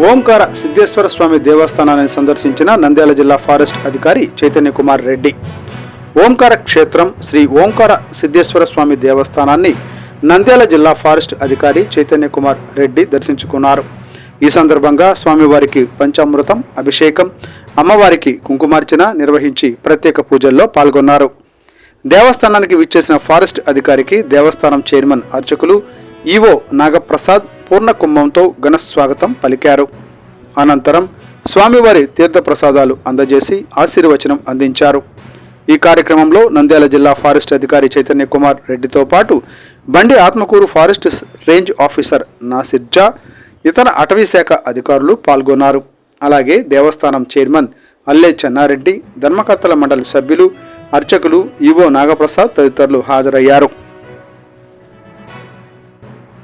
ఓంకార సిద్ధేశ్వర స్వామి దేవస్థానాన్ని సందర్శించిన నంద్యాల జిల్లా ఫారెస్ట్ అధికారి చైతన్య కుమార్ రెడ్డి. ఓంకార క్షేత్రం శ్రీ ఓంకార సిద్ధేశ్వర స్వామి దేవస్థానాన్ని నంద్యాల జిల్లా ఫారెస్ట్ అధికారి చైతన్య కుమార్ రెడ్డి దర్శించుకున్నారు. ఈ సందర్భంగా స్వామివారికి పంచామృతం, అభిషేకం, అమ్మవారికి కుంకుమార్చన నిర్వహించి ప్రత్యేక పూజల్లో పాల్గొన్నారు. దేవస్థానానికి విచ్చేసిన ఫారెస్ట్ అధికారికి దేవస్థానం చైర్మన్ అర్చకులు ఈవో నాగప్రసాద్ పూర్ణ కుంభంతో ఘన స్వాగతం పలికారు. అనంతరం స్వామివారి తీర్థప్రసాదాలు అందజేసి ఆశీర్వచనం అందించారు. ఈ కార్యక్రమంలో నంద్యాల జిల్లా ఫారెస్ట్ అధికారి చైతన్య కుమార్ రెడ్డితో పాటు బండి ఆత్మకూరు ఫారెస్ట్ రేంజ్ ఆఫీసర్ నాసిర్జా, ఇతర అటవీ శాఖ అధికారులు పాల్గొన్నారు. అలాగే దేవస్థానం చైర్మన్ అల్లె చెన్నారెడ్డి, ధర్మకర్తల మండలి సభ్యులు, అర్చకులు, ఈవో నాగప్రసాద్ తదితరులు హాజరయ్యారు.